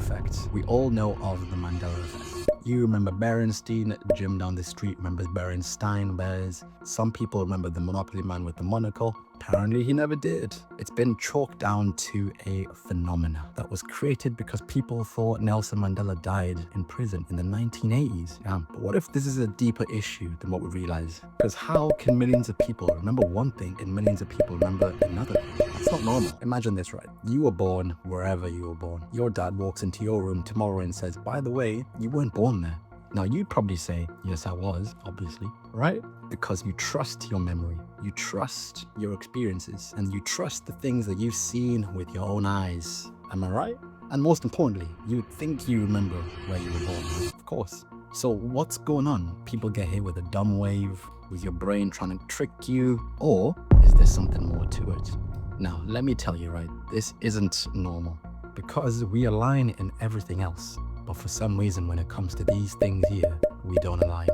Effect. We all know of the Mandela Effect. You remember Berenstein, Jim down the street remembers Berenstein Bears. Some people remember the Monopoly man with the monocle. Apparently he never did. It's been chalked down to a phenomena that was created because people thought Nelson Mandela died in prison in the 1980s. Yeah, but what if this is a deeper issue than what we realize? Because how can millions of people remember one thing and millions of people remember another thing? That's not normal. Imagine this, right? You were born wherever you were born. Your dad walks into your room tomorrow and says, by the way, you weren't born there. Now, you'd probably say, yes, I was, obviously, right? Because you trust your memory, you trust your experiences, and you trust the things that you've seen with your own eyes. Am I right? And most importantly, you think you remember where you were born, of course. So what's going on? People get hit with a dumb wave, with your brain trying to trick you, or is there something more to it? Now, let me tell you, right, this isn't normal because we align in everything else. But for some reason, when it comes to these things here, we don't align.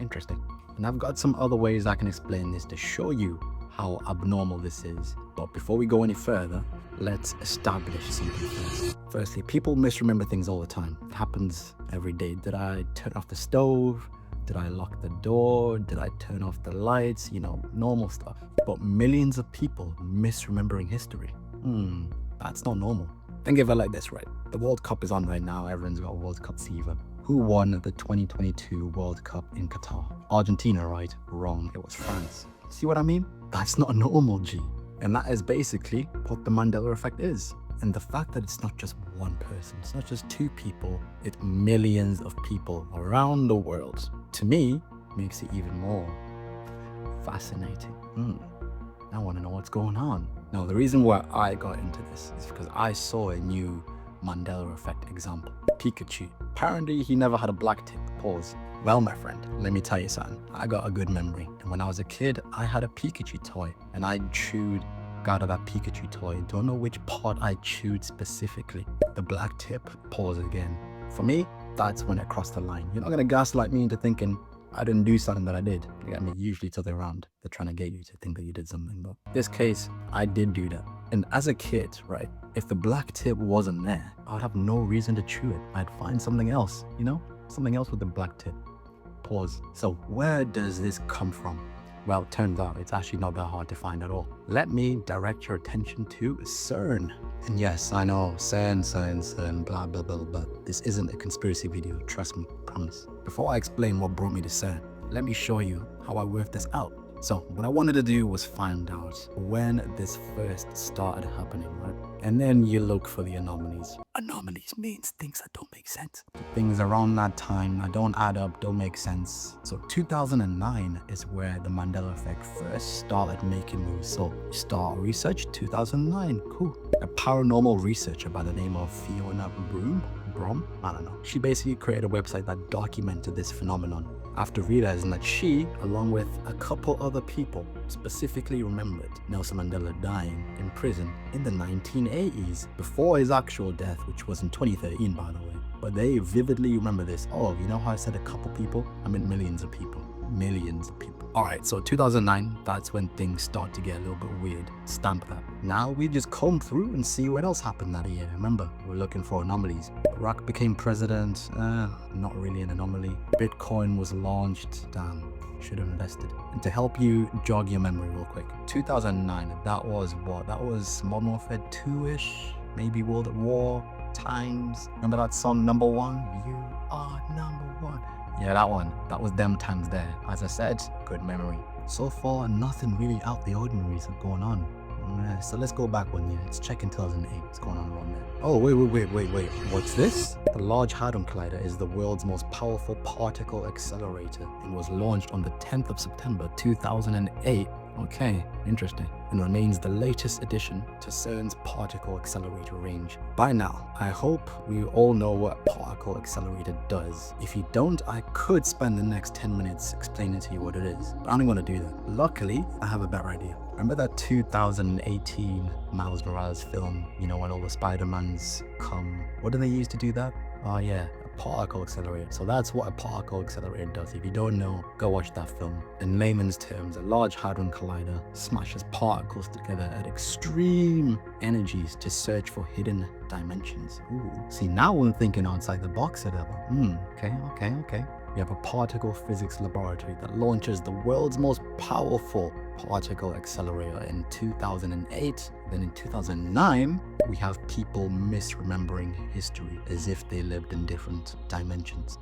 Interesting. And I've got some other ways I can explain this to show you how abnormal this is. But before we go any further, let's establish something first. Firstly, people misremember things all the time. It happens every day. Did I turn off the stove? Did I lock the door? Did I turn off the lights? You know, normal stuff. But millions of people misremembering history. That's not normal. Think of it like this, right? The World Cup is on right now. Everyone's got World Cup fever. Who won the 2022 World Cup in Qatar? Argentina, right? Wrong. It was France. See what I mean? That's not normal, G. And that is basically what the Mandela Effect is. And the fact that it's not just one person, it's not just two people, it's millions of people around the world, to me, makes it even more fascinating. I want to know what's going on. Now, the reason why I got into this is because I saw a new Mandela Effect example. Pikachu. Apparently, he never had a black tip. Pause. Well, my friend, let me tell you something. I got a good memory. And when I was a kid, I had a Pikachu toy. And I chewed out of that Pikachu toy. Don't know which part I chewed specifically. The black tip. Pause again. For me, that's when it crossed the line. You're not going to gaslight me into thinking I didn't do something that I did. You get me? Usually to the around. They're trying to get you to think that you did something. But in this case, I did do that. And as a kid, right, if the black tip wasn't there, I would have no reason to chew it. I'd find something else, you know? Something else with the black tip. Pause. So where does this come from? Well, turns out it's actually not that hard to find at all. Let me direct your attention to CERN. And yes, I know, CERN, blah, blah, blah, blah. This isn't a conspiracy video, trust me, promise. Before I explain what brought me to CERN, let me show you how I worked this out. So what I wanted to do was find out when this first started happening, right? And then you look for the anomalies. Anomalies means things that don't make sense. Things around that time that don't add up, don't make sense. So 2009 is where the Mandela Effect first started making moves. So start research, 2009, cool. A paranormal researcher by the name of Fiona Brom, I don't know. She basically created a website that documented this phenomenon after realizing that she, along with a couple other people, specifically remembered Nelson Mandela dying in prison in the 1980s before his actual death, which was in 2013, by the way. But they vividly remember this. Oh, you know how I said a couple people? I meant millions of people. Millions of people. Alright, so 2009, that's when things start to get a little bit weird. Stamp that. Now we just comb through and see what else happened that year. Remember, we're looking for anomalies. Barack became president. Not really an anomaly. Bitcoin was launched. Damn, should have invested. And to help you jog your memory real quick, 2009, that was what? That was Modern Warfare 2-ish? Maybe World at War times. Remember that song, Number One? You are number one. Yeah, that one. That was them times there. As I said, good memory. So far, nothing really out the ordinary is going on. So let's go back 1 year. Let's check in 2008. What's going on around there? Oh, wait. What's this? The Large Hadron Collider is the world's most powerful particle accelerator and was launched on the 10th of September 2008. Okay, interesting. And remains the latest addition to CERN's particle accelerator range. By now, I hope we all know what particle accelerator does. If you don't, I could spend the next 10 minutes explaining to you what it is, but I'm not going to do that. Luckily, I have a better idea. Remember that 2018 Miles Morales film, you know, when all the Spider-Mans come? What do they use to do that? Oh yeah, a particle accelerator. So that's what a particle accelerator does. If you don't know, go watch that film. In layman's terms, a large hadron collider smashes particles together at extreme energies to search for hidden dimensions. Ooh. See, now we're thinking outside the box a little. Okay. We have a particle physics laboratory that launches the world's most powerful particle accelerator in 2008. Then in 2009, we have people misremembering history as if they lived in different dimensions.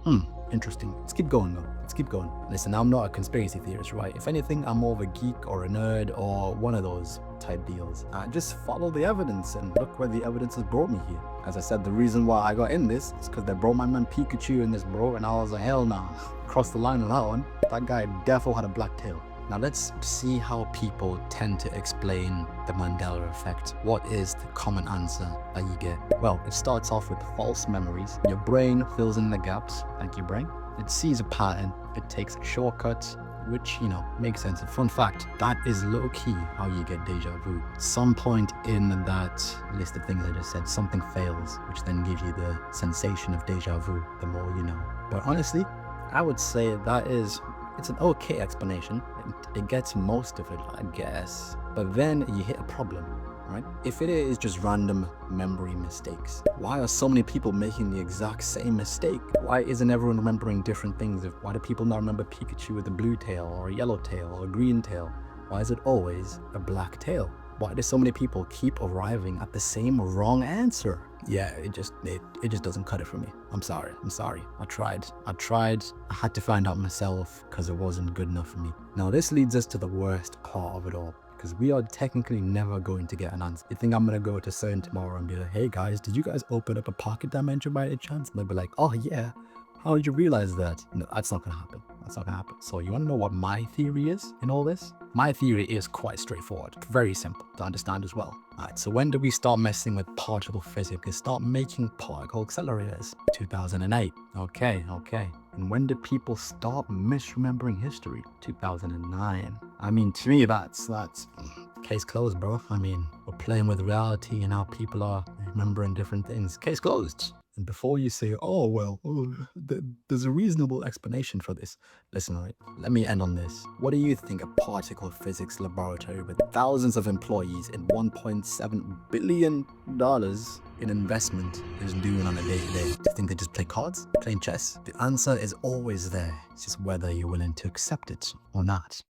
Interesting. Let's keep going though. Let's keep going. Listen, I'm not a conspiracy theorist, right? If anything, I'm more of a geek or a nerd or one of those type deals. Just follow the evidence and look where the evidence has brought me here. As I said, the reason why I got in this is because they brought my man Pikachu in this, bro, and I was like, hell nah. Crossed the line on that one. That guy defo had a black tail. Now let's see how people tend to explain the Mandela effect. What is the common answer that you get? Well, it starts off with false memories. Your brain fills in the gaps. Thank you, brain. It sees a pattern. It takes shortcuts, which, makes sense. A fun fact, that is low-key how you get deja vu. Some point in that list of things I just said, something fails, which then gives you the sensation of deja vu, the more you know. But honestly, I would say it's an okay explanation. It gets most of it, I guess. But then you hit a problem, right? If it is just random memory mistakes, why are so many people making the exact same mistake? Why isn't everyone remembering different things? Why do people not remember Pikachu with a blue tail or a yellow tail or a green tail? Why is it always a black tail? Why do so many people keep arriving at the same wrong answer? Yeah, it just doesn't cut it for me. I'm sorry. I tried. I had to find out myself because it wasn't good enough for me. Now this leads us to the worst part of it all, because we are technically never going to get an answer. You think I'm gonna go to CERN tomorrow and be like, hey guys, did you guys open up a pocket dimension by any chance? And they'll be like, oh yeah, how did you realize that? No, that's not gonna happen. So you wanna know what my theory is in all this? My theory is quite straightforward, very simple to understand as well. Alright, so when do we start messing with particle physics and start making particle accelerators? 2008. Okay. And when did people start misremembering history? 2009. I mean, to me, that's case closed, bro. I mean, we're playing with reality and now people are remembering different things. Case closed. And before you say, there's a reasonable explanation for this. Listen, all right, let me end on this. What do you think a particle physics laboratory with thousands of employees and $1.7 billion in investment is doing on a day-to-day? Do you think they just play cards, playing chess? The answer is always there. It's just whether you're willing to accept it or not.